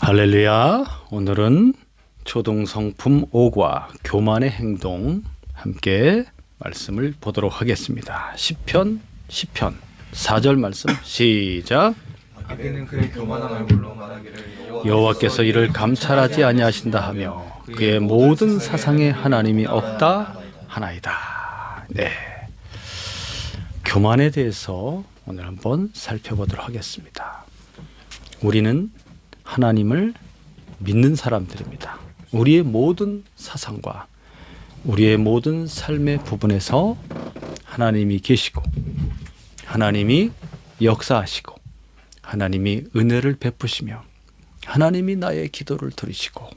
할렐루야. 오늘은 초등성품 5과 교만의 행동 함께 말씀을 보도록 하겠습니다. 시편 4절 말씀 시작. 악인은 그의 교만한 얼굴로 말하기를 여호와께서 이를 감찰하지 아니하신다 하며 그의 모든 사상에 하나님이 없다 하나이다. 네, 교만에 대해서 오늘 한번 살펴보도록 하겠습니다. 우리는 하나님을 믿는 사람들입니다. 우리의 모든 사상과 우리의 모든 삶의 부분에서 하나님이 계시고 하나님이 역사하시고 하나님이 은혜를 베푸시며 하나님이 나의 기도를 들으시고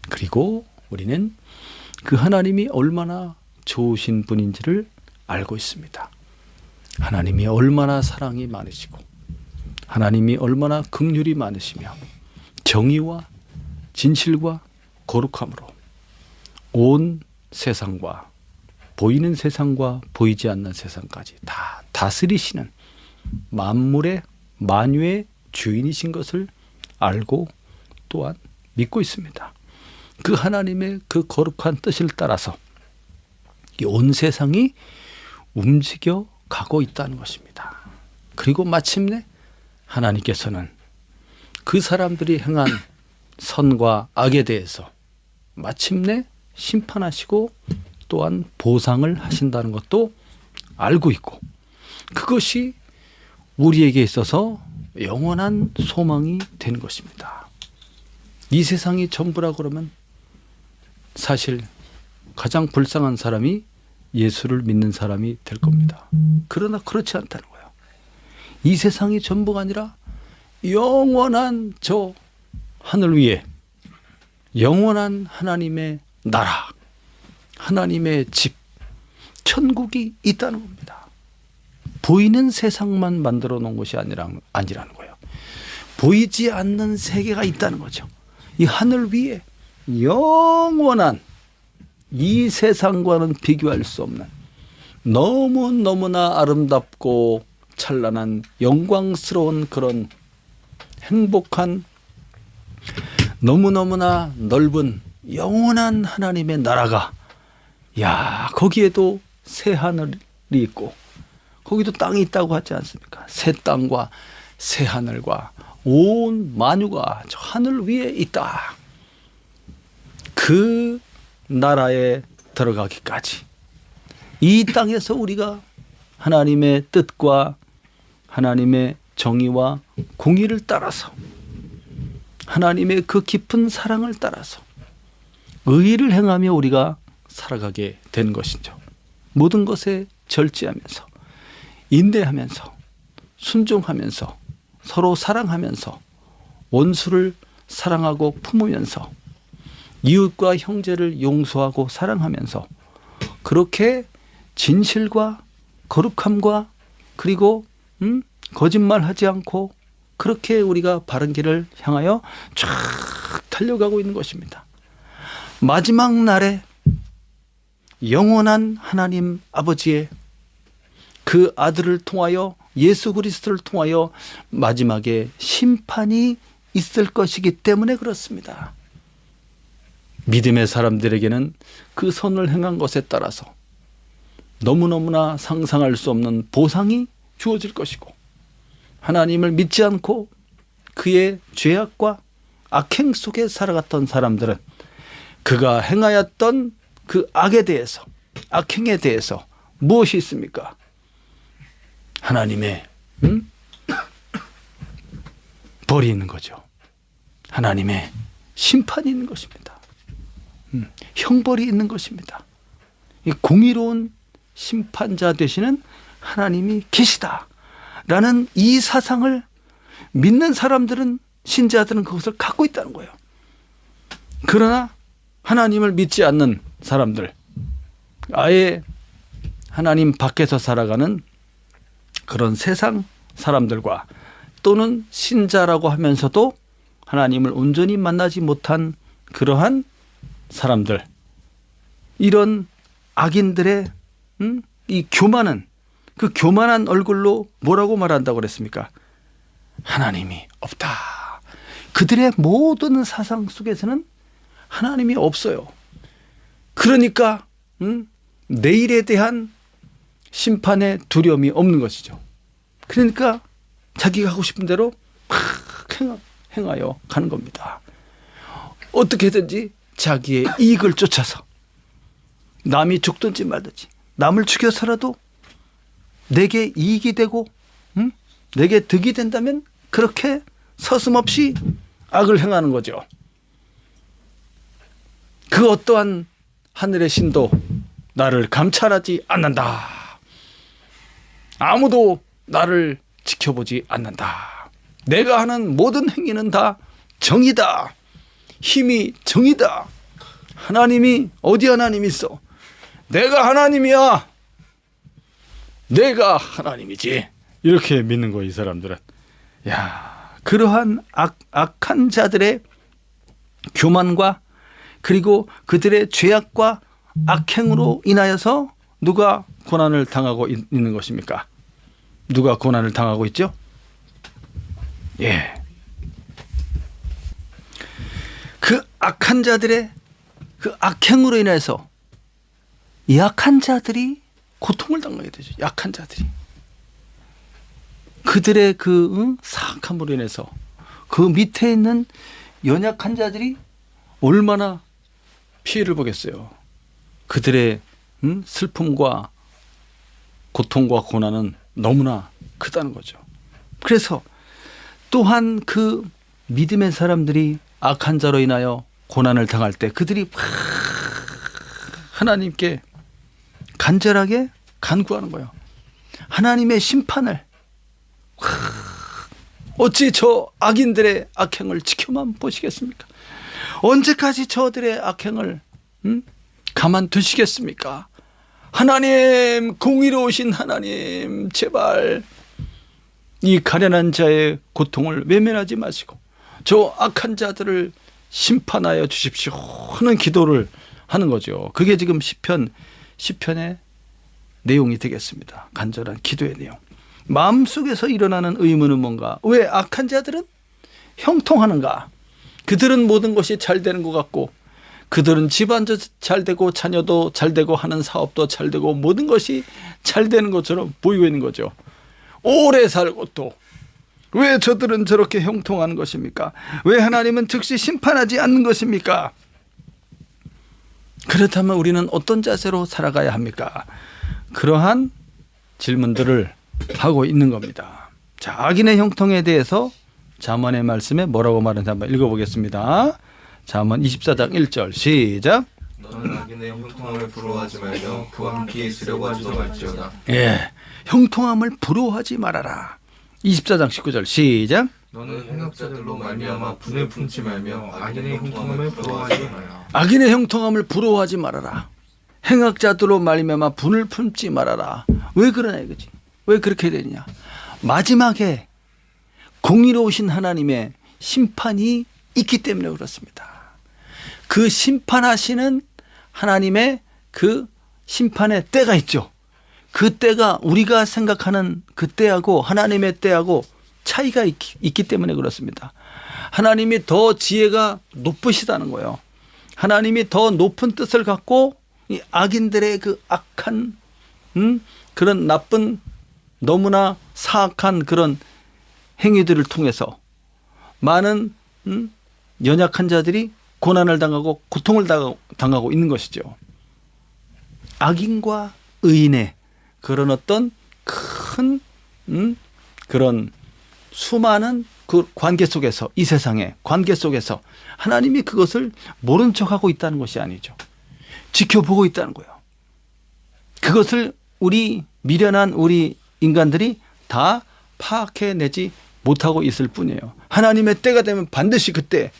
그리고 우리는 그 하나님이 얼마나 좋으신 분인지를 알고 있습니다. 하나님이 얼마나 사랑이 많으시고 하나님이 얼마나 긍휼이 많으시며 정의와 진실과 거룩함으로 온 세상과 보이는 세상과 보이지 않는 세상까지 다 다스리시는 만물의 만유의 주인이신 것을 알고 또한 믿고 있습니다. 그 하나님의 그 거룩한 뜻을 따라서 이 온 세상이 움직여 가고 있다는 것입니다. 그리고 마침내 하나님께서는 그 사람들이 행한 선과 악에 대해서 마침내 심판하시고 또한 보상을 하신다는 것도 알고 있고 그것이 우리에게 있어서 영원한 소망이 되는 것입니다. 이 세상이 전부라 그러면 사실 가장 불쌍한 사람이 예수를 믿는 사람이 될 겁니다. 그러나 그렇지 않다는 거예요. 이 세상이 전부가 아니라 영원한 저 하늘 위에 영원한 하나님의 나라, 하나님의 집, 천국이 있다는 겁니다. 보이는 세상만 만들어 놓은 것이 아니라는 거예요. 보이지 않는 세계가 있다는 거죠. 이 하늘 위에 영원한 이 세상과는 비교할 수 없는 너무너무나 아름답고 찬란한 영광스러운 그런 행복한 너무너무나 넓은 영원한 하나님의 나라가 거기에도 새 하늘이 있고 거기도 땅이 있다고 하지 않습니까? 새 땅과 새 하늘과 온 만유가 저 하늘 위에 있다. 그 나라에 들어가기까지 이 땅에서 우리가 하나님의 뜻과 하나님의 정의와 공의를 따라서 하나님의 그 깊은 사랑을 따라서 의를 행하며 우리가 살아가게 된 것이죠. 모든 것에 절제하면서 인내하면서 순종하면서 서로 사랑하면서 원수를 사랑하고 품으면서 이웃과 형제를 용서하고 사랑하면서 그렇게 진실과 거룩함과 그리고 거짓말하지 않고 그렇게 우리가 바른 길을 향하여 쫙 달려가고 있는 것입니다. 마지막 날에 영원한 하나님 아버지의 그 아들을 통하여 예수 그리스도를 통하여 마지막에 심판이 있을 것이기 때문에 그렇습니다. 믿음의 사람들에게는 그 선을 행한 것에 따라서 너무너무나 상상할 수 없는 보상이 주어질 것이고 하나님을 믿지 않고 그의 죄악과 악행 속에 살아갔던 사람들은 그가 행하였던 그 악에 대해서 악행에 대해서 무엇이 있습니까? 하나님의 벌이 있는 거죠. 하나님의 심판이 있는 것입니다. 형벌이 있는 것입니다. 이 공의로운 심판자 되시는 하나님이 계시다라는 이 사상을 믿는 사람들은 신자들은 그것을 갖고 있다는 거예요. 그러나 하나님을 믿지 않는 사람들 아예 하나님 밖에서 살아가는 그런 세상 사람들과 또는 신자라고 하면서도 하나님을 온전히 만나지 못한 그러한 사람들 이런 악인들의 이 교만은 그 교만한 얼굴로 뭐라고 말한다고 그랬습니까? 하나님이 없다. 그들의 모든 사상 속에서는 하나님이 없어요. 그러니까 내일에 대한 심판의 두려움이 없는 것이죠. 그러니까 자기가 하고 싶은 대로 막 행하여 가는 겁니다. 어떻게든지 자기의 이익을 쫓아서 남이 죽든지 말든지 남을 죽여서라도 내게 이익이 되고 내게 득이 된다면 그렇게 서슴없이 악을 행하는 거죠. 그 어떠한 하늘의 신도 나를 감찰하지 않는다. 아무도 나를 지켜보지 않는다. 내가 하는 모든 행위는 다 정의다. 힘이 정의다. 하나님이 어디 하나님이 있어? 내가 하나님이야. 내가 하나님이지. 이렇게 믿는 거야, 이 사람들은. 야, 그러한 악한 자들의 교만과 그리고 그들의 죄악과 악행으로 인하여서 누가 고난을 당하고 있는 것입니까? 누가 고난을 당하고 있죠? 예. 그 악한 자들의 그 악행으로 인해서 약한 자들이 고통을 당하게 되죠. 약한 자들이. 그들의 그 사악함으로 인해서 그 밑에 있는 연약한 자들이 얼마나 피해를 보겠어요. 그들의 슬픔과 고통과 고난은 너무나 크다는 거죠. 그래서 또한 그 믿음의 사람들이 악한 자로 인하여 고난을 당할 때 그들이 하나님께 간절하게 간구하는 거예요. 하나님의 심판을 어찌 저 악인들의 악행을 지켜만 보시겠습니까? 언제까지 저들의 악행을 가만두시겠습니까? 하나님, 공의로우신 하나님, 제발 이 가련한 자의 고통을 외면하지 마시고 저 악한 자들을 심판하여 주십시오 하는 기도를 하는 거죠. 그게 지금 시편의 내용이 되겠습니다. 간절한 기도의 내용. 마음속에서 일어나는 의문은 뭔가? 왜 악한 자들은 형통하는가? 그들은 모든 것이 잘 되는 것 같고 그들은 집안도 잘 되고 자녀도 잘 되고 하는 사업도 잘 되고 모든 것이 잘 되는 것처럼 보이고 있는 거죠. 오래 살고 또 왜 저들은 저렇게 형통하는 것입니까? 왜 하나님은 즉시 심판하지 않는 것입니까? 그렇다면 우리는 어떤 자세로 살아가야 합니까? 그러한 질문들을 하고 있는 겁니다. 자, 악인의 형통에 대해서 잠언의 말씀에 뭐라고 말하는지 한번 읽어보겠습니다. 잠언 24장 1절 시작. 너는 악인의 형통함을 부러워하지 말며 그와 함께 있으려고 하지도 말지어다. 예, 형통함을 부러워하지 말아라. 24장 19절 시작. 너는 행악자들로 말미암아 분을 품지 말며 악인의 형통함을 부러워하지 말아라. 악인의 형통함을 부러워하지 말아라. 행악자들로 말미암아 분을 품지 말아라. 왜 그러냐 이거지. 왜 그렇게 되느냐. 마지막에 공의로우신 하나님의 심판이 있기 때문에 그렇습니다. 그 심판하시는 하나님의 그 심판의 때가 있죠. 그 때가 우리가 생각하는 그 때하고 하나님의 때하고 차이가 있기 때문에 그렇습니다. 하나님이 더 지혜가 높으시다는 거예요. 하나님이 더 높은 뜻을 갖고 이 악인들의 그 악한 그런 나쁜 너무나 사악한 그런 행위들을 통해서 많은 연약한 자들이 고난을 당하고 고통을 당하고 있는 것이죠. 악인과 의인의 그런 어떤 큰 그런 수많은 그 관계 속에서 이 세상의 관계 속에서 하나님이 그것을 모른 척하고 있다는 것이 아니죠. 지켜보고 있다는 거예요. 그것을 우리 미련한 우리 인간들이 다 파악해내지 못하고 있을 뿐이에요. 하나님의 때가 되면 반드시 그때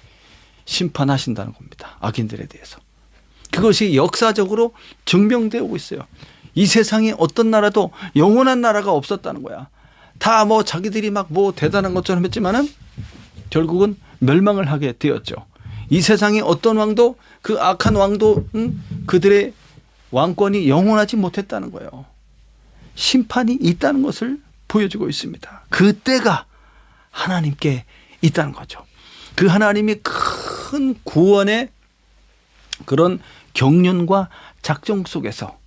심판하신다는 겁니다. 악인들에 대해서. 그것이 역사적으로 증명되어 오고 있어요. 이 세상에 어떤 나라도 영원한 나라가 없었다는 거야. 다 뭐 자기들이 막 뭐 대단한 것처럼 했지만은 결국은 멸망을 하게 되었죠. 이 세상에 어떤 왕도 그 악한 왕도 그들의 왕권이 영원하지 못했다는 거예요. 심판이 있다는 것을 보여주고 있습니다. 그 때가 하나님께 있다는 거죠. 그 하나님이 큰 구원의 그런 경륜과 작정 속에서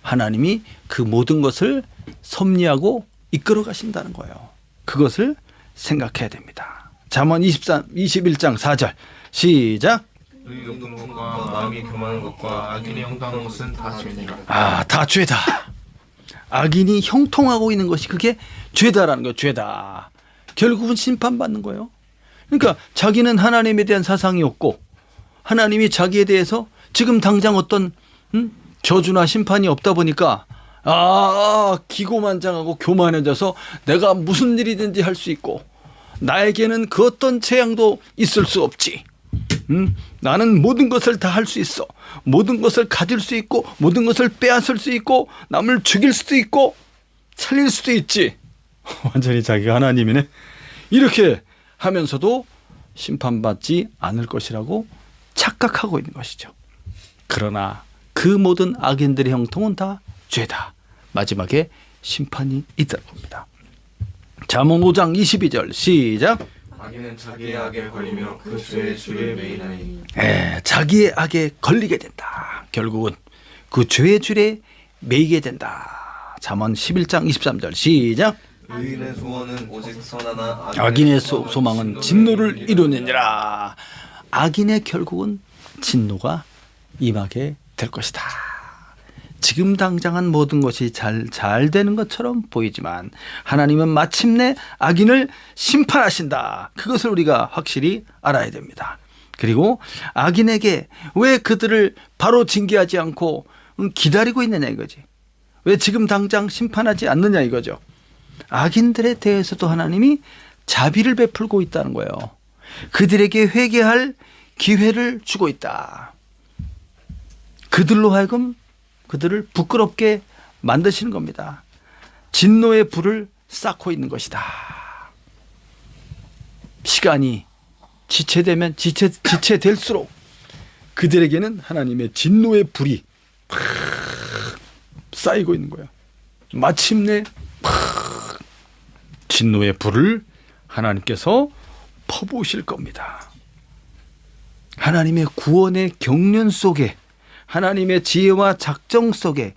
하나님이 그 모든 것을 섭리하고 이끌어 가신다는 거예요. 그것을 생각해야 됩니다. 잠언 21장 4절 시작. 의의 높은 것과 마음이 교만한 것과 악인의 형통하는 것은 다 죄니라. 다 죄다. 악인이 형통하고 있는 것이 그게 죄다라는 거예요. 죄다. 결국은 심판받는 거예요. 그러니까 자기는 하나님에 대한 사상이 없고 하나님이 자기에 대해서 지금 당장 어떤 저주나 심판이 없다 보니까 기고만장하고 교만해져서 내가 무슨 일이든지 할 수 있고 나에게는 그 어떤 재앙도 있을 수 없지. 나는 모든 것을 다 할 수 있어. 모든 것을 가질 수 있고 모든 것을 빼앗을 수 있고 남을 죽일 수도 있고 살릴 수도 있지. 완전히 자기가 하나님이네. 이렇게 하면서도 심판받지 않을 것이라고 착각하고 있는 것이죠. 그러나 그 모든 악인들의 형통은 다 죄다. 마지막에 심판이 있다는 겁니다. 잠언 5장 22절 시작. 악인은 자기의 악에 걸리며 그 죄의 줄에 매이나니. 자기의 악에 걸리게 된다. 결국은 그 죄의 줄에 매이게 된다. 잠언 11장 23절 시작. 의인의 소원은 오직 선하나 악인의 소망은 진노를 이루느니라. 악인의 결국은 진노가 임하게 될 것이다. 지금 당장은 모든 것이 잘 되는 것처럼 보이지만 하나님은 마침내 악인을 심판하신다. 그것을 우리가 확실히 알아야 됩니다. 그리고 악인에게 왜 그들을 바로 징계하지 않고 기다리고 있느냐 이거지. 왜 지금 당장 심판하지 않느냐 이거죠. 악인들에 대해서도 하나님이 자비를 베풀고 있다는 거예요. 그들에게 회개할 기회를 주고 있다. 그들로 하여금 그들을 부끄럽게 만드시는 겁니다. 진노의 불을 쌓고 있는 것이다. 시간이 지체될수록 그들에게는 하나님의 진노의 불이 쌓이고 있는 거예요. 마침내 진노의 불을 하나님께서 퍼부으실 겁니다. 하나님의 구원의 경륜 속에 하나님의 지혜와 작정 속에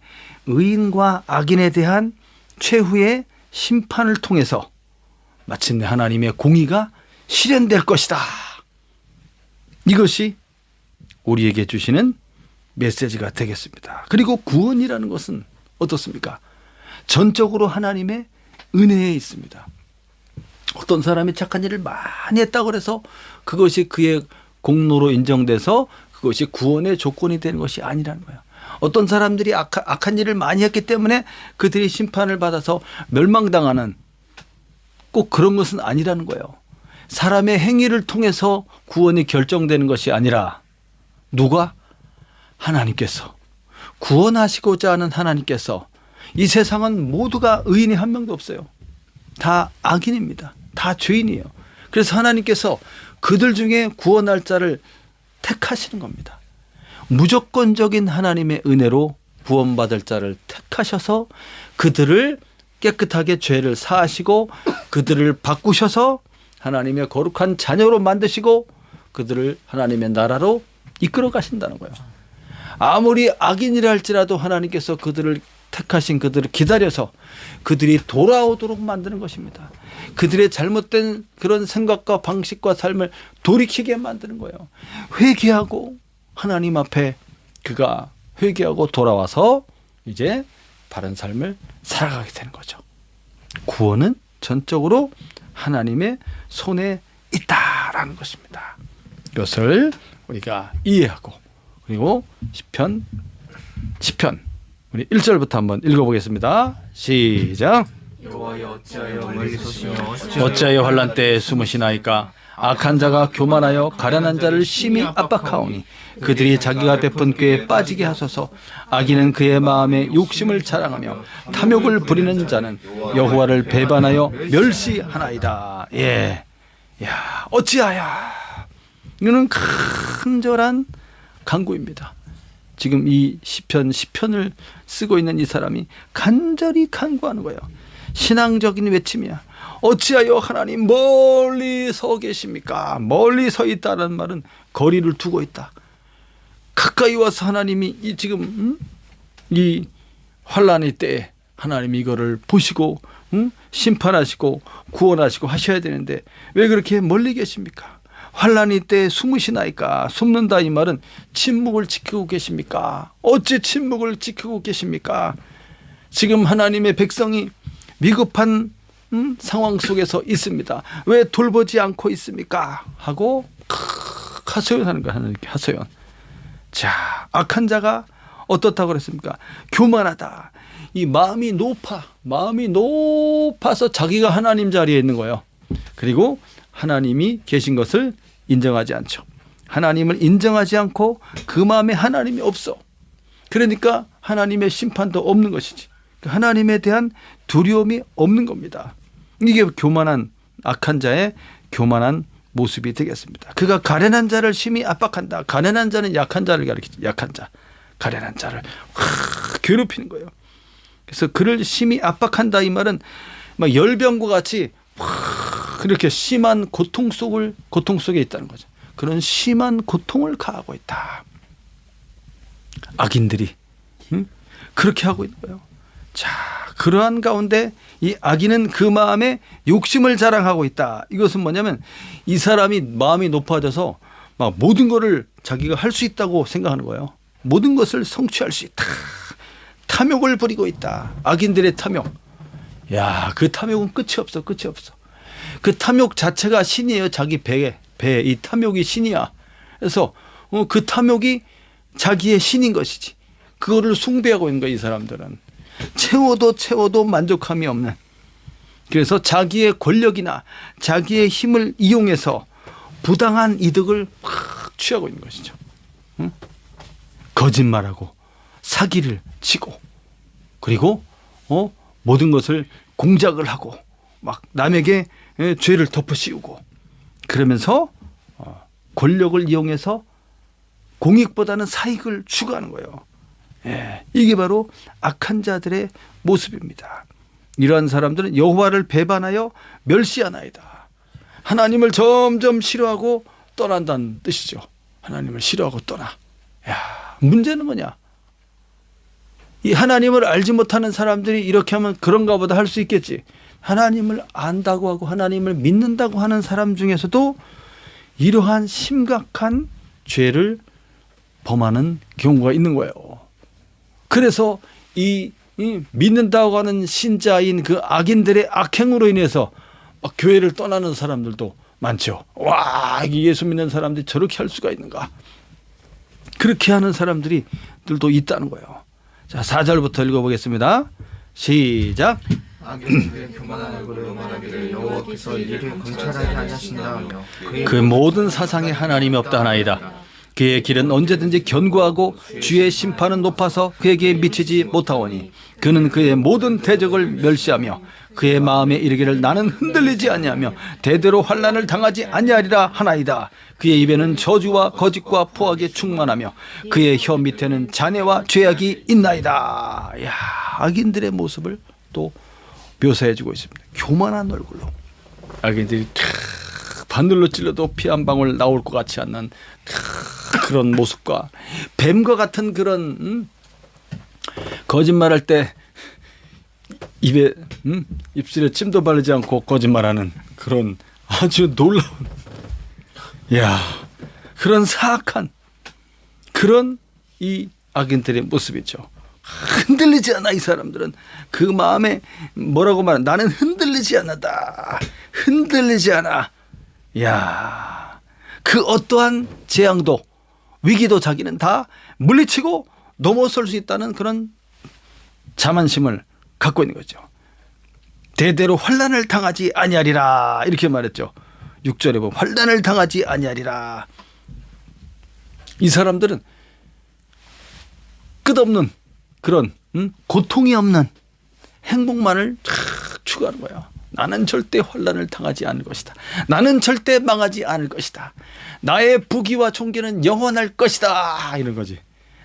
의인과 악인에 대한 최후의 심판을 통해서 마침내 하나님의 공의가 실현될 것이다. 이것이 우리에게 주시는 메시지가 되겠습니다. 그리고 구원이라는 것은 어떻습니까? 전적으로 하나님의 은혜에 있습니다. 어떤 사람이 착한 일을 많이 했다고 해서 그것이 그의 공로로 인정돼서 그것이 구원의 조건이 되는 것이 아니라는 거예요. 어떤 사람들이 악한 일을 많이 했기 때문에 그들이 심판을 받아서 멸망당하는 꼭 그런 것은 아니라는 거예요. 사람의 행위를 통해서 구원이 결정되는 것이 아니라 누가? 하나님께서 구원하시고자 하는 하나님께서 이 세상은 모두가 의인이 한 명도 없어요. 다 악인입니다. 다 죄인이에요. 그래서 하나님께서 그들 중에 구원할 자를 택하시는 겁니다. 무조건적인 하나님의 은혜로 구원받을 자를 택하셔서 그들을 깨끗하게 죄를 사하시고 그들을 바꾸셔서 하나님의 거룩한 자녀로 만드시고 그들을 하나님의 나라로 이끌어 가신다는 거예요. 아무리 악인이라 할지라도 하나님께서 그들을 택하신 그들을 기다려서 그들이 돌아오도록 만드는 것입니다. 그들의 잘못된 그런 생각과 방식과 삶을 돌이키게 만드는 거예요. 회개하고 하나님 앞에 그가 회개하고 돌아와서 이제 바른 삶을 살아가게 되는 거죠. 구원은 전적으로 하나님의 손에 있다라는 것입니다. 이것을 우리가 이해하고 그리고 시편 우리 1절부터 한번 읽어보겠습니다. 시작. 여호와여 어찌하여 멀리 서시며 어찌하여 환난 때에 숨으시나이까. 악한 자가 교만하여 가련한 자를 심히 압박하오니 그들이 자기가 베푼 꾀에 빠지게 하소서. 악인은 그의 마음에 욕심을 자랑하며 탐욕을 부리는 자는 여호와를 배반하여 멸시하나이다. 어찌하여. 이거는 간절한 간구입니다. 지금 이 시편을 쓰고 있는 이 사람이 간절히 간구하는 거예요. 신앙적인 외침이야. 어찌하여 하나님 멀리 서 계십니까? 멀리 서 있다는 말은 거리를 두고 있다. 가까이 와서 하나님이 지금 이 환난의 때에 하나님이 이거를 보시고 심판하시고 구원하시고 하셔야 되는데 왜 그렇게 멀리 계십니까? 환난의 때에 숨으시나이까? 숨는다 이 말은 침묵을 지키고 계십니까? 어찌 침묵을 지키고 계십니까? 지금 하나님의 백성이 위급한 상황 속에서 있습니다. 왜 돌보지 않고 있습니까? 하고 하소연하는 거야. 하나님께 하소연. 자, 악한 자가 어떻다고 그랬습니까? 교만하다. 이 마음이 높아서 자기가 하나님 자리에 있는 거예요. 그리고 하나님이 계신 것을 인정하지 않죠. 하나님을 인정하지 않고 그 마음에 하나님이 없어. 그러니까 하나님의 심판도 없는 것이지. 하나님에 대한 두려움이 없는 겁니다. 이게 교만한 악한 자의 교만한 모습이 되겠습니다. 그가 가련한 자를 심히 압박한다. 가련한 자는 약한 자를 가리키죠. 약한 자. 가련한 자를 괴롭히는 거예요. 그래서 그를 심히 압박한다 이 말은 막 열병과 같이 그렇게 심한 고통 속에 있다는 거죠. 그런 심한 고통을 가하고 있다. 악인들이 그렇게 하고 있는 거예요. 자, 그러한 가운데 이 악인은 그 마음에 욕심을 자랑하고 있다. 이것은 뭐냐면 이 사람이 마음이 높아져서 막 모든 것을 자기가 할 수 있다고 생각하는 거예요. 모든 것을 성취할 수 있다. 탐욕을 부리고 있다. 악인들의 탐욕. 야, 그 탐욕은 끝이 없어. 그 탐욕 자체가 신이에요. 자기 배에 이 탐욕이 신이야. 그래서 그 탐욕이 자기의 신인 것이지. 그거를 숭배하고 있는 거야, 이 사람들은. 채워도 만족함이 없는. 그래서 자기의 권력이나 자기의 힘을 이용해서 부당한 이득을 확 취하고 있는 것이죠. 응? 거짓말하고 사기를 치고 그리고 모든 것을 공작을 하고 막 남에게 죄를 덮어씌우고 그러면서 권력을 이용해서 공익보다는 사익을 추구하는 거예요. 예, 이게 바로 악한 자들의 모습입니다. 이러한 사람들은 여호와를 배반하여 멸시하나이다. 하나님을 점점 싫어하고 떠난다는 뜻이죠. 하나님을 싫어하고 떠나. 야, 문제는 뭐냐? 이 하나님을 알지 못하는 사람들이 이렇게 하면 그런가 보다 할 수 있겠지. 하나님을 안다고 하고 하나님을 믿는다고 하는 사람 중에서도 이러한 심각한 죄를 범하는 경우가 있는 거예요. 그래서 이 믿는다고 하는 신자인 그 악인들의 악행으로 인해서 교회를 떠나는 사람들도 많죠. 와, 예수 믿는 사람들이 저렇게 할 수가 있는가? 그렇게 하는 사람들도 있다는 거예요. 자, 4절부터 읽어보겠습니다. 시작. 악인들의 교만한 얼굴을 말하기를 여호와께서 이를 검찰하게 하신다며 그 모든 사상에 하나님이 없다 하나이다. 그의 길은 언제든지 견고하고 주의 심판은 높아서 그에게 미치지 못하오니 그는 그의 모든 대적을 멸시하며 그의 마음에 이르기를 나는 흔들리지 아니하며 대대로 환난을 당하지 아니하리라 하나이다. 그의 입에는 저주와 거짓과 포악이 충만하며 그의 혀 밑에는 잔해와 죄악이 있나이다. 야, 악인들의 모습을 또 묘사해주고 있습니다. 교만한 얼굴로 악인들이 바늘로 찔러도 피 한 방울 나올 것 같지 않는 그런 모습과 뱀과 같은 그런 거짓말할 때 입에 입술에 침도 바르지 않고 거짓말하는 그런 아주 놀라운 그런 사악한 그런 이 악인들의 모습이죠. 흔들리지 않아. 이 사람들은 그 마음에 뭐라고 말하는 나는 흔들리지 않았다. 흔들리지 않아. 그 어떠한 재앙도 위기도 자기는 다 물리치고 넘어설 수 있다는 그런 자만심을 갖고 있는 거죠. 대대로 환난을 당하지 아니하리라 이렇게 말했죠. 6절에 보면 환난을 당하지 아니하리라. 이 사람들은 끝없는 그런 고통이 없는 행복만을 추구하는 거예요. 나는 절대 환난을 당하지 않을 것이다. 나는 절대 망하지 않을 것이다. 나의 부귀와 존귀는 영원할 것이다. 이런 거지.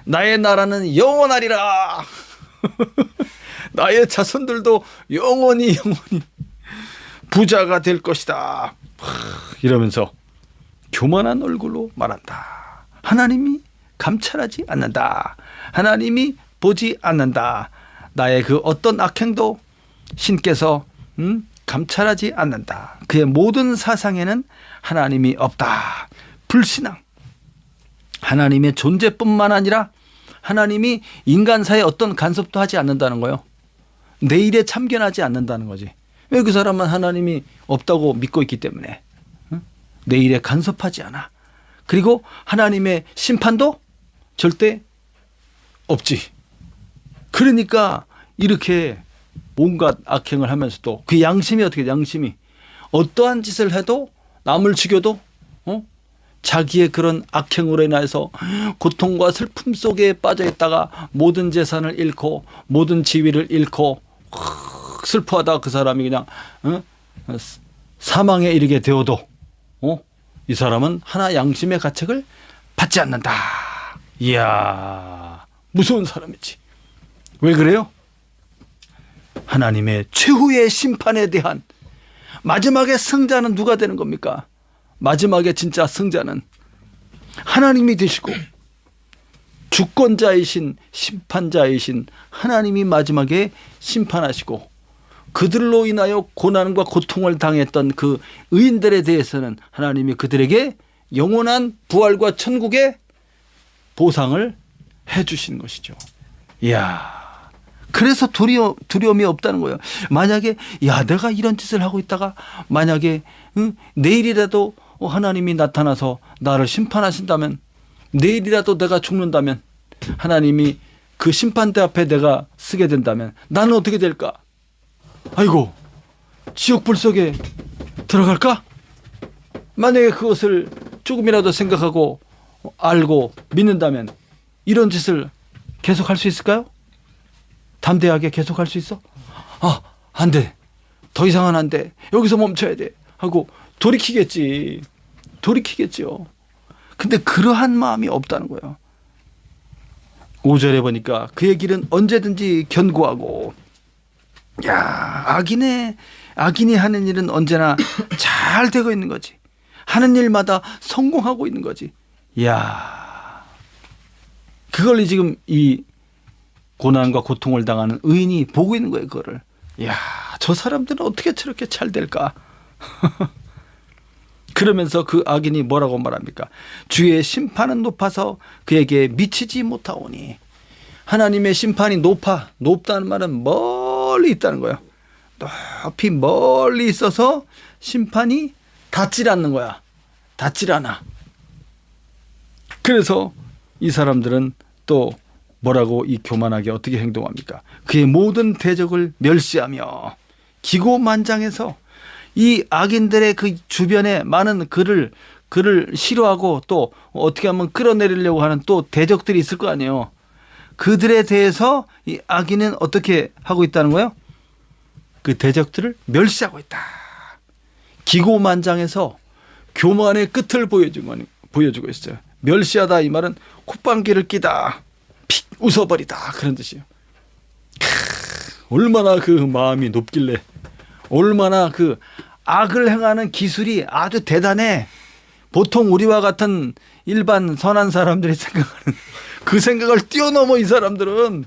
나의 나라는 영원하리라. 나의 자손들도 영원히 부자가 될 것이다. 이러면서 교만한 얼굴로 말한다. 하나님이 감찰하지 않는다. 하나님이 보지 않는다. 나의 그 어떤 악행도 신께서 감찰하지 않는다. 그의 모든 사상에는 하나님이 없다. 불신앙. 하나님의 존재뿐만 아니라 하나님이 인간사에 어떤 간섭도 하지 않는다는 거예요. 내 일에 참견하지 않는다는 거지. 왜 그 사람은 하나님이 없다고 믿고 있기 때문에 내 일에 간섭하지 않아. 그리고 하나님의 심판도 절대 없지. 그러니까 이렇게 온갖 악행을 하면서도 그 양심이 어떻게 양심이 어떠한 짓을 해도 남을 죽여도 자기의 그런 악행으로 인해서 고통과 슬픔 속에 빠져 있다가 모든 재산을 잃고 모든 지위를 잃고 슬퍼하다 그 사람이 그냥 사망에 이르게 되어도 이 사람은 하나 양심의 가책을 받지 않는다. 이야, 무서운 사람이지. 왜 그래요? 하나님의 최후의 심판에 대한 마지막에 승자는 누가 되는 겁니까? 마지막에 진짜 승자는 하나님이 되시고 주권자이신 심판자이신 하나님이 마지막에 심판하시고 그들로 인하여 고난과 고통을 당했던 그 의인들에 대해서는 하나님이 그들에게 영원한 부활과 천국의 보상을 해 주신 것이죠. 이야, 그래서 두려움이 없다는 거예요. 만약에 내가 이런 짓을 하고 있다가 만약에 내일이라도 하나님이 나타나서 나를 심판하신다면, 내일이라도 내가 죽는다면, 하나님이 그 심판대 앞에 내가 서게 된다면 나는 어떻게 될까? 아이고, 지옥불 속에 들어갈까? 만약에 그것을 조금이라도 생각하고 알고 믿는다면 이런 짓을 계속할 수 있을까요? 담대하게 계속할 수 있어? 안 돼. 더 이상은 안 돼. 여기서 멈춰야 돼. 하고 돌이키겠지. 돌이키겠죠. 근데 그러한 마음이 없다는 거예요. 5절에 보니까 그의 길은 언제든지 견고하고, 악인이 하는 일은 언제나 잘 되고 있는 거지. 하는 일마다 성공하고 있는 거지. 그걸 지금 이 고난과 고통을 당하는 의인이 보고 있는 거예요. 그거를. 저 사람들은 어떻게 저렇게 잘 될까? 그러면서 그 악인이 뭐라고 말합니까? 주의 심판은 높아서 그에게 미치지 못하오니. 하나님의 심판이 높다는 말은 멀리 있다는 거예요. 높이 멀리 있어서 심판이 닿질 않는 거야. 닿질 않아. 그래서 이 사람들은 또 뭐라고 이 교만하게 어떻게 행동합니까? 그의 모든 대적을 멸시하며 기고만장해서 이 악인들의 그 주변에 많은 그를 싫어하고 또 어떻게 하면 끌어내리려고 하는 또 대적들이 있을 거 아니에요. 그들에 대해서 이 악인은 어떻게 하고 있다는 거예요? 그 대적들을 멸시하고 있다. 기고만장해서 교만의 끝을 보여주고 있어요. 멸시하다 이 말은 콧방귀를 끼다, 픽 웃어버리다 그런 뜻이에요. 얼마나 그 마음이 높길래, 얼마나 그 악을 행하는 기술이 아주 대단해. 보통 우리와 같은 일반 선한 사람들이 생각하는 그 생각을 뛰어넘어. 이 사람들은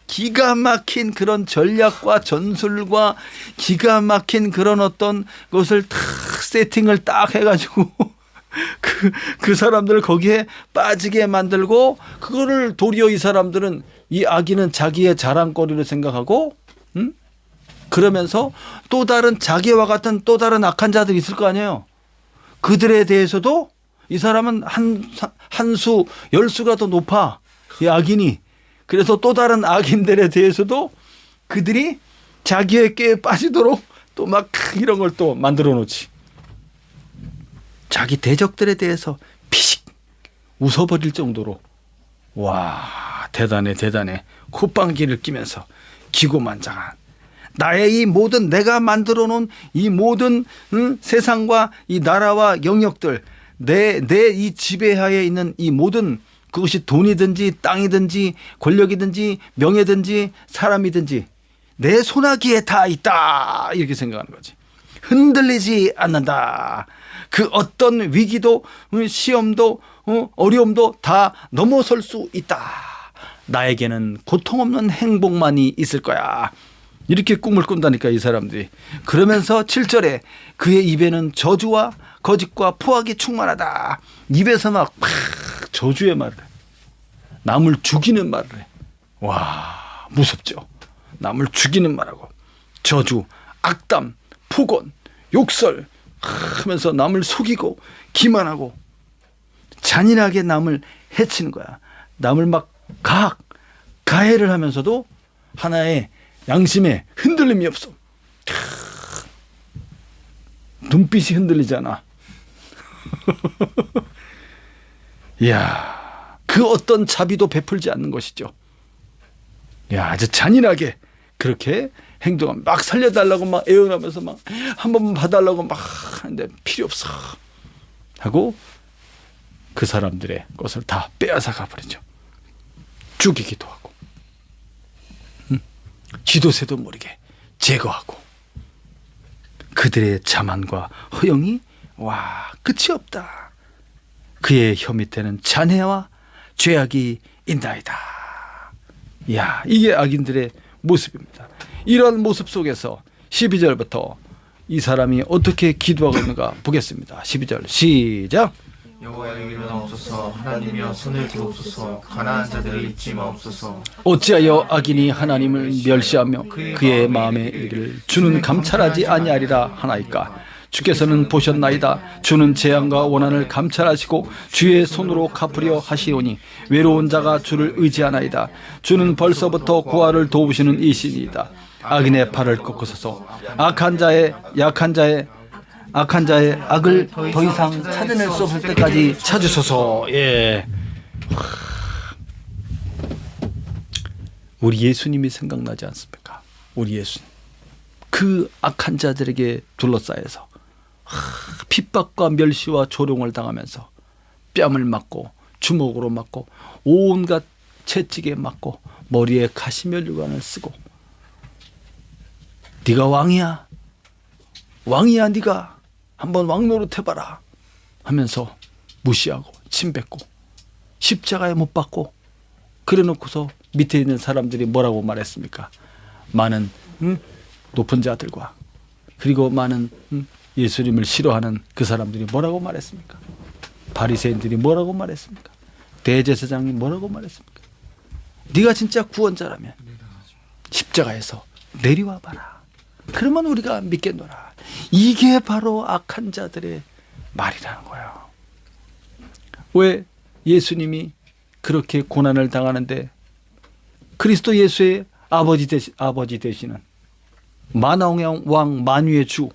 기가 막힌 그런 전략과 전술과 기가 막힌 그런 어떤 것을 탁 세팅을 딱 해가지고 그 사람들을 거기에 빠지게 만들고, 그거를 도리어 이 사람들은, 이 악인은 자기의 자랑거리를 생각하고, 그러면서 또 다른 자기와 같은 또 다른 악한 자들이 있을 거 아니에요. 그들에 대해서도 이 사람은 한 수, 10수가 더 높아, 이 악인이. 그래서 또 다른 악인들에 대해서도 그들이 자기의 꾀에 빠지도록 또 막 이런 걸 또 만들어 놓지. 자기 대적들에 대해서 피식 웃어버릴 정도로. 와, 대단해. 콧방귀를 끼면서 기고만장한 나의 이 모든, 내가 만들어 놓은 이 모든 세상과 이 나라와 영역들, 내 이 지배하에 있는 이 모든, 그것이 돈이든지 땅이든지 권력이든지 명예든지 사람이든지, 내 손아귀에 다 있다 이렇게 생각하는 거지. 흔들리지 않는다. 그 어떤 위기도 시험도 어려움도 다 넘어설 수 있다. 나에게는 고통 없는 행복만이 있을 거야. 이렇게 꿈을 꾼다니까 이 사람들이. 그러면서 7절에 그의 입에는 저주와 거짓과 포악이 충만하다. 입에서 막 저주의 말을 해. 남을 죽이는 말을 해. 와, 무섭죠. 남을 죽이는 말하고 저주, 악담, 폭언, 욕설 하면서 남을 속이고 기만하고 잔인하게 남을 해치는 거야. 남을 막 가해를 하면서도 하나의 양심에 흔들림이 없어. 눈빛이 흔들리잖아. 이야, 그 어떤 자비도 베풀지 않는 것이죠. 야, 아주 잔인하게 그렇게 행동하면 막 살려달라고 막 애원하면서 막 한 번만 봐달라고 막 하는데 필요 없어 하고 그 사람들의 것을 다 빼앗아 가버리죠. 죽이기도 하고 쥐도새도 모르게 제거하고 그들의 자만과 허영이 와 끝이 없다. 그의 혀 밑에는 잔해와 죄악이 있나이다. 이야, 이게 악인들의 모습입니다. 이런 모습 속에서 12절부터 이 사람이 어떻게 기도하고 있는가 보겠습니다. 12절 시작. 여호와여 일어나옵소서. 하나님이여 손을 들옵소서. 가난한 자들을 잊지 마옵소서. 어찌하여 악인이 하나님을 멸시하며 그의 마음의 일을 주는 감찰하지 아니하리라 하나이까. 주께서는 보셨나이다. 주는 재앙과 원한을 감찰하시고 주의 손으로 갚으려 하시오니 외로운 자가 주를 의지하나이다. 주는 벌써부터 고아를 도우시는 이신이다. 악인의 팔을 꺾으소서. 악한 자의 악을 더 이상 찾아낼 수 없을 때까지 찾으소서. 예. 우리 예수님이 생각나지 않습니까? 우리 예수님. 그 악한 자들에게 둘러싸여서 핍박과 멸시와 조롱을 당하면서 뺨을 맞고 주먹으로 맞고 온갖 채찍에 맞고 머리에 가시면류관을 쓰고 네가 왕이야 네가 한번 왕 노릇해봐라 하면서 무시하고 침뱉고 십자가에 못 박고 그래놓고서 밑에 있는 사람들이 뭐라고 말했습니까? 많은 높은 자들과 그리고 많은 예수님을 싫어하는 그 사람들이 뭐라고 말했습니까? 바리새인들이 뭐라고 말했습니까? 대제사장이 뭐라고 말했습니까? 네가 진짜 구원자라면 십자가에서 내려와 봐라. 그러면 우리가 믿겠노라. 이게 바로 악한 자들의 말이라는 거예요. 왜 예수님이 그렇게 고난을 당하는데 그리스도 예수의 아버지 되시는 만왕의 왕 만유의 주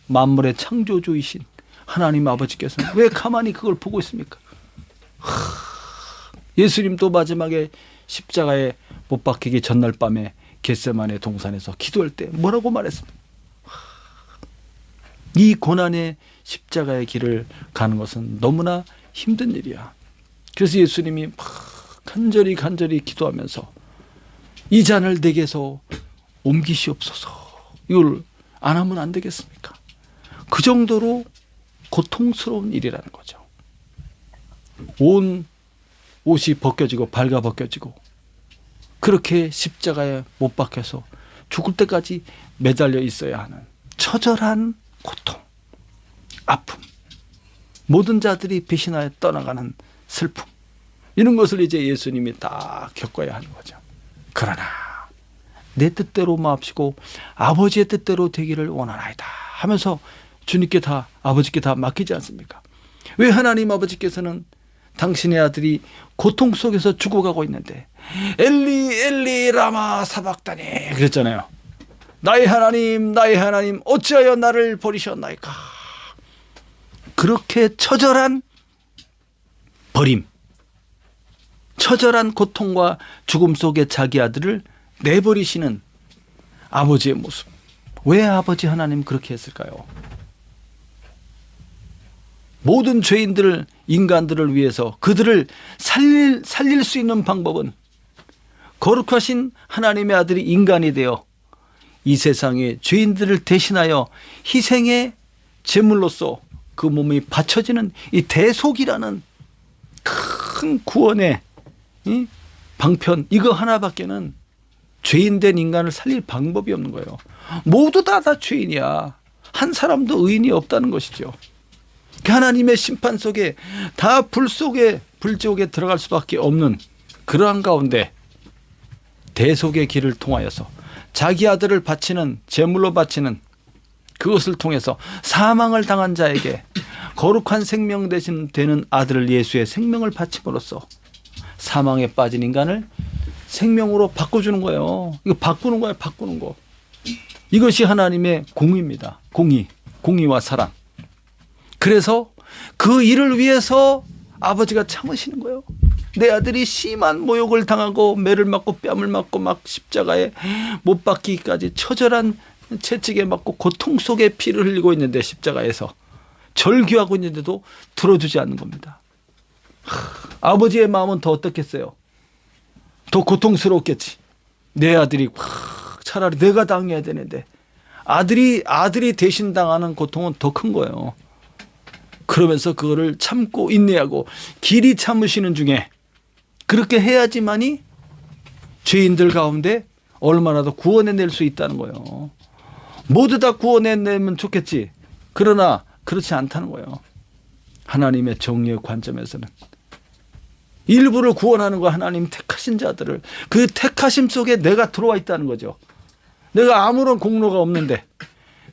만물의 창조주이신 하나님 아버지께서는 왜 가만히 그걸 보고 있습니까? 예수님도 마지막에 십자가에 못 박히기 전날 밤에 겟세마네 동산에서 기도할 때 뭐라고 말했습니까? 이 고난의 십자가의 길을 가는 것은 너무나 힘든 일이야. 그래서 예수님이 막 간절히 기도하면서 이 잔을 내게서 옮기시옵소서. 이걸 안 하면 안 되겠습니까? 그 정도로 고통스러운 일이라는 거죠. 온 옷이 벗겨지고 발가 벗겨지고 그렇게 십자가에 못 박혀서 죽을 때까지 매달려 있어야 하는 처절한 고통, 아픔, 모든 자들이 배신하여 떠나가는 슬픔, 이런 것을 이제 예수님이 다 겪어야 하는 거죠. 그러나 내 뜻대로 마옵시고 아버지의 뜻대로 되기를 원하나이다 하면서 주님께 다 아버지께 다 맡기지 않습니까? 왜 하나님 아버지께서는 당신의 아들이 고통 속에서 죽어가고 있는데 엘리 엘리 라마 사박다니 그랬잖아요. 나의 하나님 어찌하여 나를 버리셨나이까. 그렇게 처절한 버림, 처절한 고통과 죽음 속에 자기 아들을 내버리시는 아버지의 모습. 왜 아버지 하나님 그렇게 했을까요? 모든 죄인들을, 인간들을 위해서 그들을 살릴 수 있는 방법은 거룩하신 하나님의 아들이 인간이 되어 이 세상의 죄인들을 대신하여 희생의 제물로서 그 몸이 바쳐지는 이 대속이라는 큰 구원의 이 방편, 이거 하나밖에는 죄인된 인간을 살릴 방법이 없는 거예요. 모두 다 죄인이야. 한 사람도 의인이 없다는 것이죠. 하나님의 심판 속에 다 불 속에 불지옥에 들어갈 수밖에 없는 그러한 가운데 대속의 길을 통하여서 자기 아들을 바치는, 제물로 바치는 그것을 통해서 사망을 당한 자에게 거룩한 생명 대신 되는 아들 예수의 생명을 바침으로써 사망에 빠진 인간을 생명으로 바꿔주는 거예요. 이거 바꾸는 거예요. 바꾸는 거. 이것이 하나님의 공의입니다. 공의와 사랑. 그래서 그 일을 위해서 아버지가 참으시는 거예요. 내 아들이 심한 모욕을 당하고 매를 맞고 뺨을 맞고 막 십자가에 못 박히기까지 처절한 채찍에 맞고 고통 속에 피를 흘리고 있는데, 십자가에서 절규하고 있는데도 들어주지 않는 겁니다. 아버지의 마음은 더 어떻겠어요? 더 고통스러웠겠지. 내 아들이 차라리 내가 당해야 되는데 아들이 대신 당하는 고통은 더 큰 거예요. 그러면서 그거를 참고 인내하고 길이 참으시는 중에, 그렇게 해야지만이 죄인들 가운데 얼마나 더 구원해낼 수 있다는 거예요. 모두 다 구원해내면 좋겠지. 그러나 그렇지 않다는 거예요. 하나님의 정의의 관점에서는 일부를 구원하는 거, 하나님 택하신 자들을, 그 택하심 속에 내가 들어와 있다는 거죠. 내가 아무런 공로가 없는데,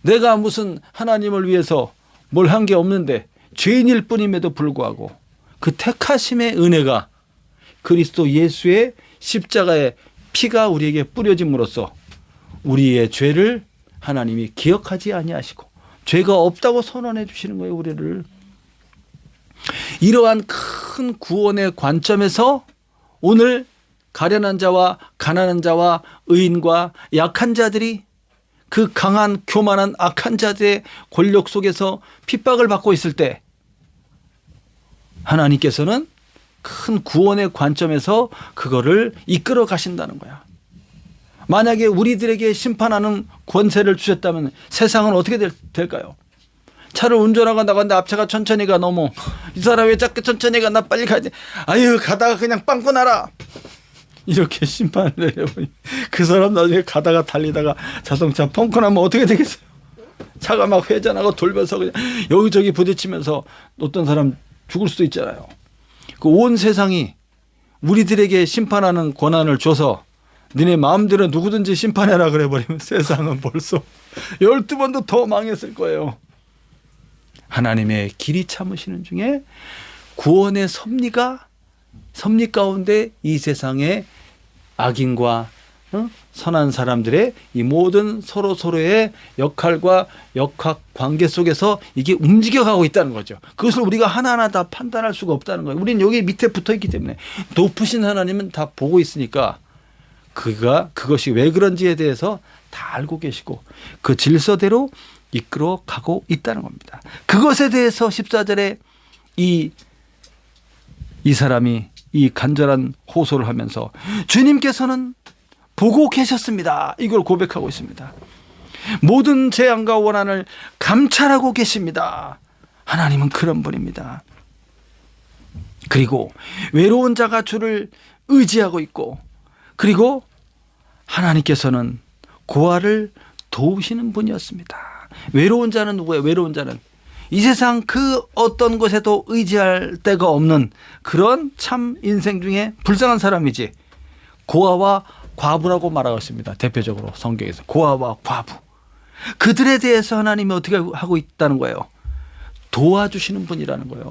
내가 무슨 하나님을 위해서 뭘 한 게 없는데 죄인일 뿐임에도 불구하고 그 택하심의 은혜가 그리스도 예수의 십자가의 피가 우리에게 뿌려짐으로써 우리의 죄를 하나님이 기억하지 아니하시고 죄가 없다고 선언해 주시는 거예요. 우리를. 이러한 큰 구원의 관점에서 오늘 가련한 자와 가난한 자와 의인과 약한 자들이 그 강한 교만한 악한 자들의 권력 속에서 핍박을 받고 있을 때 하나님께서는 큰 구원의 관점에서 그거를 이끌어 가신다는 거야. 만약에 우리들에게 심판하는 권세를 주셨다면 세상은 어떻게 될까요? 차를 운전하고 나가는데 앞차가 천천히 가. 너무 이 사람 왜 자꾸 천천히 가, 나 빨리 가야 돼. 아유, 가다가 그냥 빵꾸 나라, 이렇게 심판을 내려보니 그 사람 나중에 가다가 달리다가 자동차 펑크 나면 어떻게 되겠어요? 차가 막 회전하고 돌면서 그냥 여기저기 부딪히면서 어떤 사람 죽을 수도 있잖아요. 그 온 세상이 우리들에게 심판하는 권한을 줘서 너네 마음대로 누구든지 심판해라 그래버리면 세상은 벌써 12번도 더 망했을 거예요. 하나님의 길이 참으시는 중에 구원의 섭리 가운데 이 세상의 악인과 선한 사람들의 이 모든 서로의 역할과 역학 관계 속에서 이게 움직여가고 있다는 거죠. 그것을 우리가 하나하나 다 판단할 수가 없다는 거예요. 우리는 여기 밑에 붙어 있기 때문에 높으신 하나님은 다 보고 있으니까 그것이 왜 그런지에 대해서 다 알고 계시고 그 질서대로 이끌어 가고 있다는 겁니다. 그것에 대해서 14절에 이 사람이 이 간절한 호소를 하면서 주님께서는 보고 계셨습니다. 이걸 고백하고 있습니다. 모든 재앙과 원한을 감찰하고 계십니다. 하나님은 그런 분입니다. 그리고 외로운 자가 주를 의지하고 있고, 그리고 하나님께서는 고아를 도우시는 분이었습니다. 외로운 자는 누구예요? 외로운 자는 이 세상 그 어떤 것에도 의지할 데가 없는 그런 참 인생 중에 불쌍한 사람이지. 고아와 과부라고 말하고 있습니다. 대표적으로 성경에서 고아와 과부, 그들에 대해서 하나님이 어떻게 하고 있다는 거예요? 도와주시는 분이라는 거예요.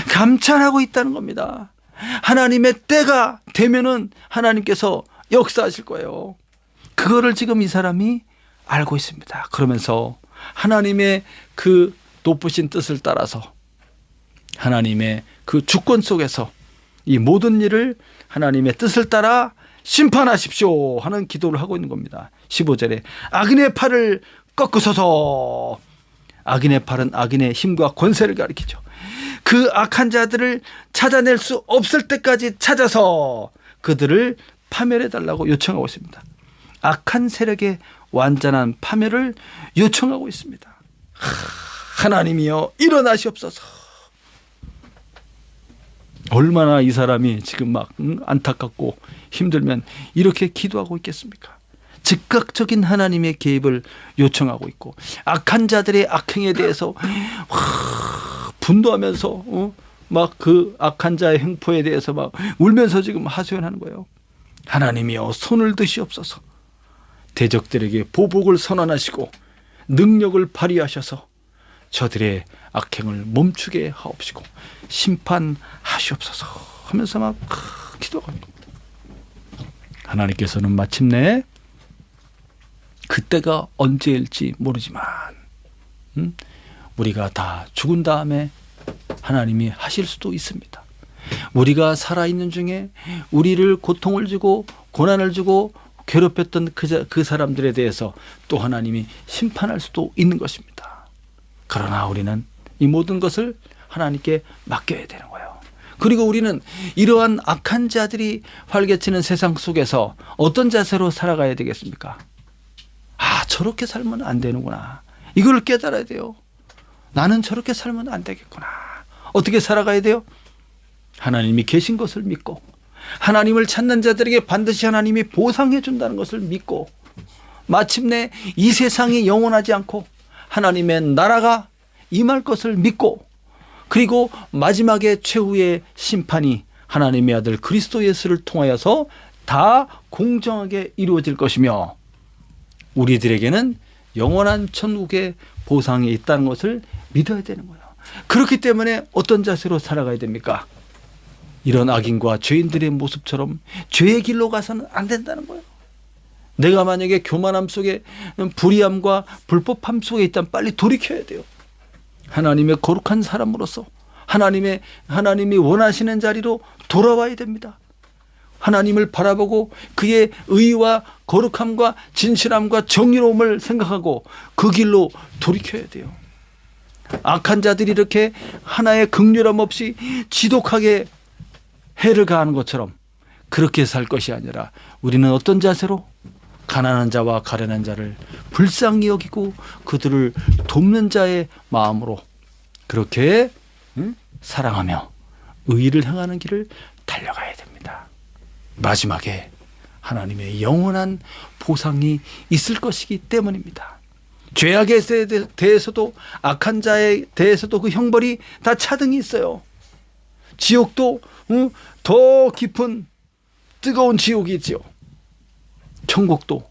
감찰하고 있다는 겁니다. 하나님의 때가 되면은 하나님께서 역사하실 거예요. 그거를 지금 이 사람이 알고 있습니다. 그러면서 하나님의 그 높으신 뜻을 따라서 하나님의 그 주권 속에서 이 모든 일을 하나님의 뜻을 따라 심판하십시오 하는 기도를 하고 있는 겁니다. 15절에 악인의 팔을 꺾으소서. 악인의 팔은 악인의 힘과 권세를 가리키죠. 그 악한 자들을 찾아낼 수 없을 때까지 찾아서 그들을 파멸해 달라고 요청하고 있습니다. 악한 세력의 완전한 파멸을 요청하고 있습니다. 하나님이여 일어나시옵소서. 얼마나 이 사람이 지금 막 안타깝고 힘들면 이렇게 기도하고 있겠습니까? 즉각적인 하나님의 개입을 요청하고 있고 악한 자들의 악행에 대해서 분노하면서 막 그 악한 자의 행포에 대해서 막 울면서 지금 하소연하는 거예요. 하나님이여 손을 드시옵소서. 대적들에게 보복을 선언하시고 능력을 발휘하셔서 저들의 악행을 멈추게 하옵시고 심판하시옵소서 하면서 막 기도합니다. 하나님께서는 마침내 그때가 언제일지 모르지만 우리가 다 죽은 다음에 하나님이 하실 수도 있습니다. 우리가 살아있는 중에 우리를 고통을 주고 고난을 주고 괴롭혔던 그 사람들에 대해서 또 하나님이 심판할 수도 있는 것입니다. 그러나 우리는 이 모든 것을 하나님께 맡겨야 되는 거예요. 그리고 우리는 이러한 악한 자들이 활개치는 세상 속에서 어떤 자세로 살아가야 되겠습니까? 저렇게 살면 안 되는구나. 이걸 깨달아야 돼요. 나는 저렇게 살면 안 되겠구나. 어떻게 살아가야 돼요? 하나님이 계신 것을 믿고 하나님을 찾는 자들에게 반드시 하나님이 보상해 준다는 것을 믿고 마침내 이 세상이 영원하지 않고 하나님의 나라가 임할 것을 믿고 그리고 마지막에 최후의 심판이 하나님의 아들 그리스도 예수를 통하여서 다 공정하게 이루어질 것이며 우리들에게는 영원한 천국의 보상이 있다는 것을 믿어야 되는 거예요. 그렇기 때문에 어떤 자세로 살아가야 됩니까? 이런 악인과 죄인들의 모습처럼 죄의 길로 가서는 안 된다는 거예요. 내가 만약에 교만함 속에 불의함과 불법함 속에 있다면 빨리 돌이켜야 돼요. 하나님의 거룩한 사람으로서 하나님이 원하시는 자리로 돌아와야 됩니다. 하나님을 바라보고 그의 의와 거룩함과 진실함과 정의로움을 생각하고 그 길로 돌이켜야 돼요. 악한 자들이 이렇게 하나의 긍휼함 없이 지독하게 해를 가하는 것처럼 그렇게 살 것이 아니라 우리는 어떤 자세로 가난한 자와 가련한 자를 불쌍히 여기고 그들을 돕는 자의 마음으로 그렇게 사랑하며 의를 행하는 길을 달려가야 됩니다. 마지막에 하나님의 영원한 보상이 있을 것이기 때문입니다. 죄악에 대해서도 악한 자에 대해서도 그 형벌이 다 차등이 있어요. 지옥도 더 깊은 뜨거운 지옥이 있죠. 천국도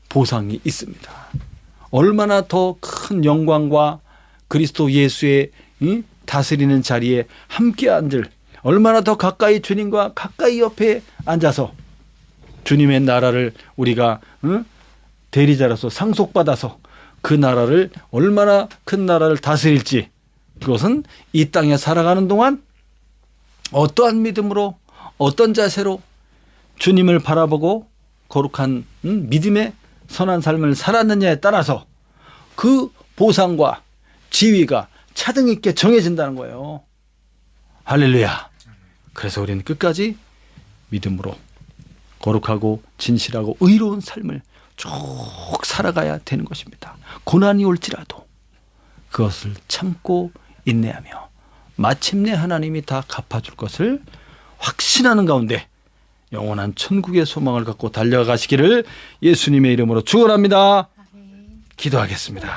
보상이 있습니다. 얼마나 더 큰 영광과 그리스도 예수의 다스리는 자리에 함께 앉을 얼마나 더 가까이 주님과 가까이 옆에 앉아서 주님의 나라를 우리가 대리자로서 상속받아서 그 나라를 얼마나 큰 나라를 다스릴지 그것은 이 땅에 살아가는 동안 어떠한 믿음으로 어떤 자세로 주님을 바라보고 거룩한 믿음의 선한 삶을 살았느냐에 따라서 그 보상과 지위가 차등 있게 정해진다는 거예요. 할렐루야. 그래서 우리는 끝까지 믿음으로 거룩하고 진실하고 의로운 삶을 쭉 살아가야 되는 것입니다. 고난이 올지라도 그것을 참고 인내하며 마침내 하나님이 다 갚아줄 것을 확신하는 가운데 영원한 천국의 소망을 갖고 달려가시기를 예수님의 이름으로 축원합니다. 기도하겠습니다.